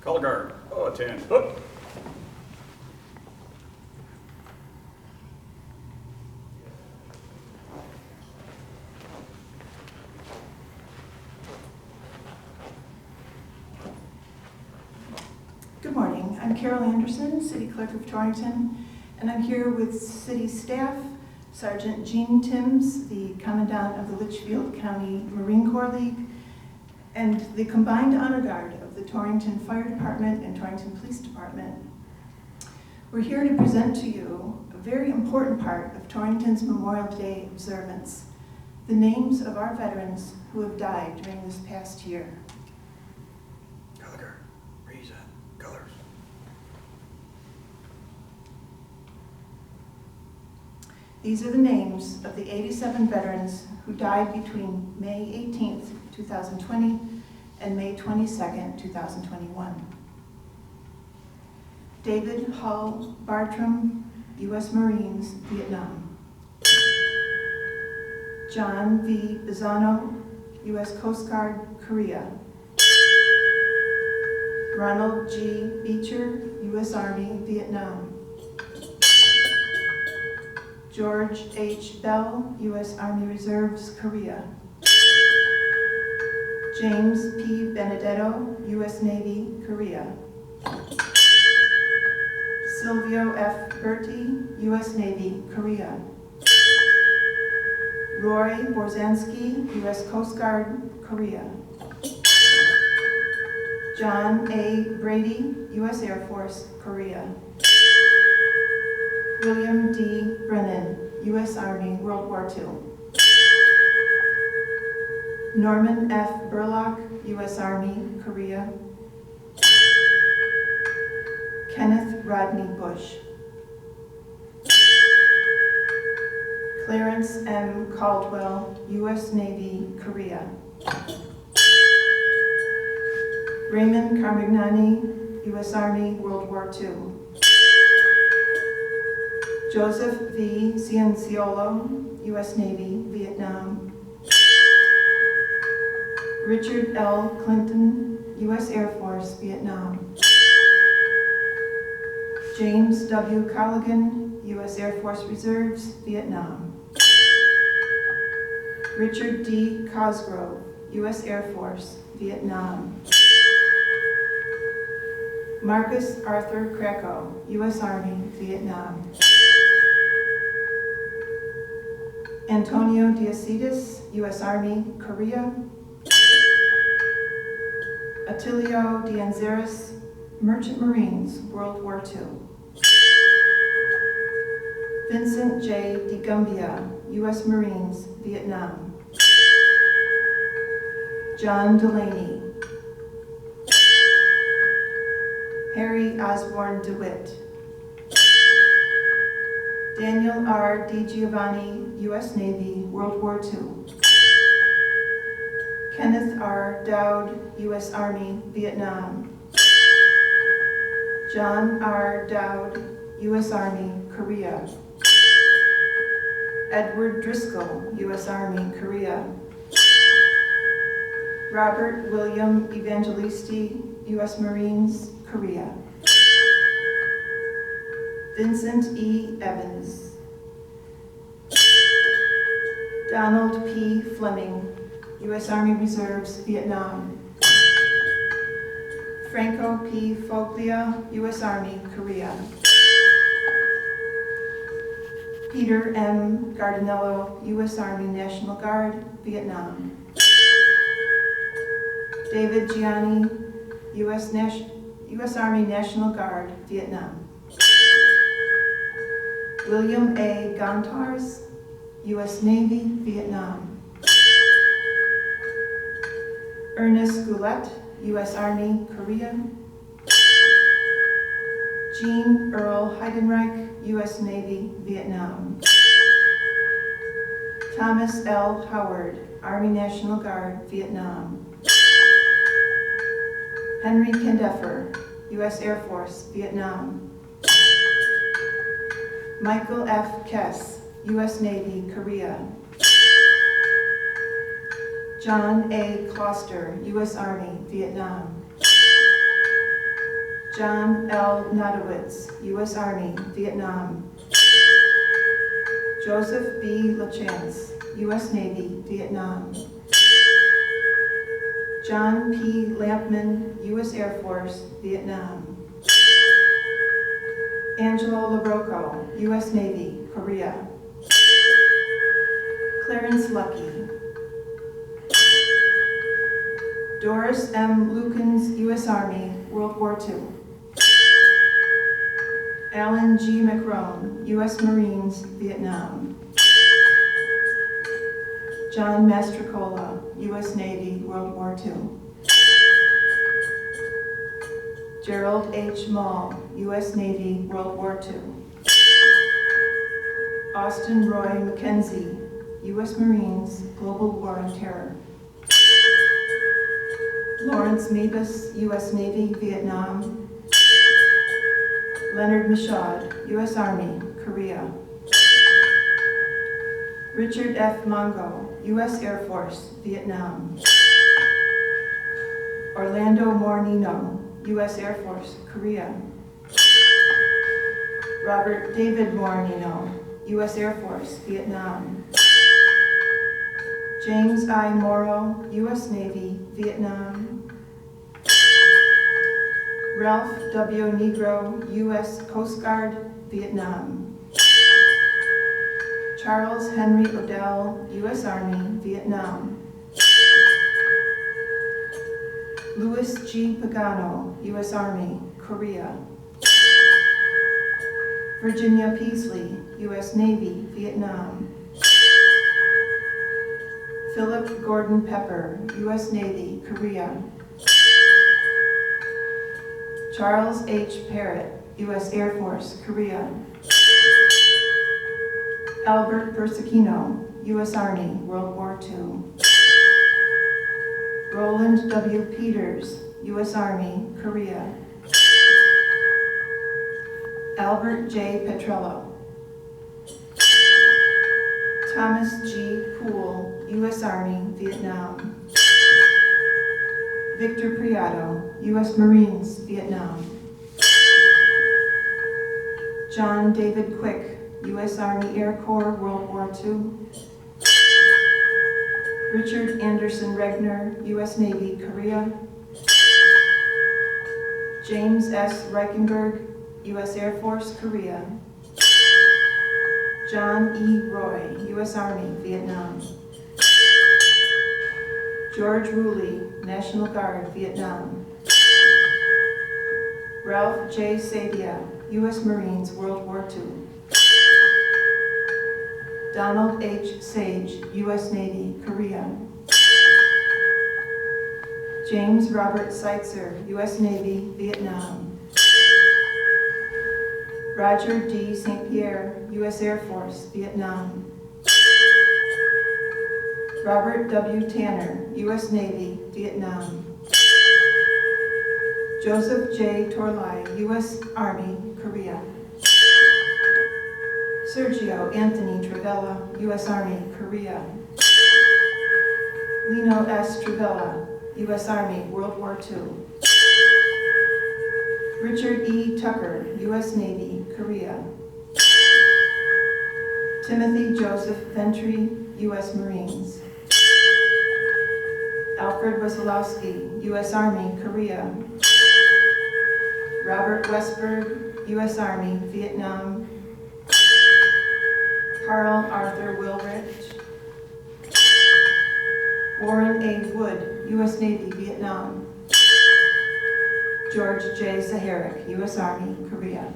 Color guard. Oh, 10. Hook. Good morning. I'm Carol Anderson, City Clerk of Torrington, and I'm here with City staff, Sergeant Jean Timms, the Commandant of the Litchfield County Marine Corps League, and the combined honor guard of the Torrington Fire Department and Torrington Police Department. We're here to present to you a very important part of Torrington's Memorial Day observance, the names of our veterans who have died during this past year. Color guard. Reason. Colors. These are the names of the 87 veterans who died between May 18th, 2020 and May 22nd, 2021. David Hull Bartram, U.S. Marines, Vietnam. John V. Bizzano, U.S. Coast Guard, Korea. Ronald G. Beecher, U.S. Army, Vietnam. George H. Bell, U.S. Army Reserves, Korea. James P. Benedetto, U.S. Navy, Korea. Silvio F. Berti, U.S. Navy, Korea. Roy Borzanski, U.S. Coast Guard, Korea. John A. Brady, U.S. Air Force, Korea. William D. Brennan, U.S. Army, World War II. Norman F. Burlock, U.S. Army, Korea. Kenneth Rodney Bush. Clarence M. Caldwell, U.S. Navy, Korea. Raymond Carmignani, U.S. Army, World War II. Joseph V. Cianciolo, U.S. Navy, Vietnam. Richard L. Clinton, U.S. Air Force, Vietnam. James W. Colligan, U.S. Air Force Reserves, Vietnam. Richard D. Cosgrove, U.S. Air Force, Vietnam. Marcus Arthur Krakow, U.S. Army, Vietnam. Antonio Diacides, U.S. Army, Korea. Attilio Dianzeris, Merchant Marines, World War II. Vincent J. DiGumbia, U.S. Marines, Vietnam. John Delaney. Harry Osborne DeWitt. Daniel R. DiGiovanni, U.S. Navy, World War II. Kenneth R. Dowd, U.S. Army, Vietnam. John R. Dowd, U.S. Army, Korea. Edward Driscoll, U.S. Army, Korea. Robert William Evangelisti, U.S. Marines, Korea. Vincent E. Evans. Donald P. Fleming, U.S. Army Reserves, Vietnam. Franco P. Foglia, U.S. Army, Korea. Peter M. Gardinello, U.S. Army National Guard, Vietnam. David Gianni, U.S. Army National Guard, Vietnam. William A. Gontars, U.S. Navy, Vietnam. Ernest Goulet, U.S. Army, Korea. Jean Earl Heidenreich, U.S. Navy, Vietnam. Thomas L. Howard, Army National Guard, Vietnam. Henry Kendeffer, U.S. Air Force, Vietnam. Michael F. Kess, U.S. Navy, Korea. John A. Kloster, U.S. Army, Vietnam. John L. Nadowitz, U.S. Army, Vietnam. Joseph B. LaChance, U.S. Navy, Vietnam. John P. Lampman, U.S. Air Force, Vietnam. Angelo LaRocco, U.S. Navy, Korea. Clarence Lucky. Doris M. Lukens, U.S. Army, World War II. Alan G. McRone, U.S. Marines, Vietnam. John Mastrocola, U.S. Navy, World War II. Gerald H. Mull, U.S. Navy, World War II. Austin Roy McKenzie, U.S. Marines, Global War on Terror. Lawrence Mebus, U.S. Navy, Vietnam. Leonard Michaud, U.S. Army, Korea. Richard F. Mongo, U.S. Air Force, Vietnam. Orlando Mornino, U.S. Air Force, Korea. Robert David Mornino, U.S. Air Force, Vietnam. James I. Morrow, U.S. Navy, Vietnam. Ralph W. Negro, U.S. Coast Guard, Vietnam. Charles Henry Odell, U.S. Army, Vietnam. Louis G. Pagano, U.S. Army, Korea. Virginia Peasley, U.S. Navy, Vietnam. Philip Gordon Pepper, U.S. Navy, Korea. Charles H. Parrott, U.S. Air Force, Korea. Albert Persicino, U.S. Army, World War II. Roland W. Peters, U.S. Army, Korea. Albert J. Petrello. Thomas G. Poole, U.S. Army, Vietnam. Victor Prieto, U.S. Marines, Vietnam. John David Quick, U.S. Army Air Corps, World War II. Richard Anderson Regner, U.S. Navy, Korea. James S. Reichenberg, U.S. Air Force, Korea. John E. Roy, U.S. Army, Vietnam. George Woolley, National Guard, Vietnam. Ralph J. Sabia, U.S. Marines, World War II. Donald H. Sage, U.S. Navy, Korea. James Robert Seitzer, U.S. Navy, Vietnam. Roger D. St. Pierre, U.S. Air Force, Vietnam. Robert W. Tanner, U.S. Navy, Vietnam. Joseph J. Torlai, U.S. Army, Korea. Sergio Anthony Travella, U.S. Army, Korea. Lino S. Travella, U.S. Army, World War II. Richard E. Tucker, U.S. Navy, Korea. Timothy Joseph Ventry, U.S. Marines. Alfred Wesolowski, U.S. Army, Korea. Robert Westberg, U.S. Army, Vietnam. Carl Arthur Wilrich. Warren A. Wood, U.S. Navy, Vietnam. George J. Saharic, U.S. Army, Korea.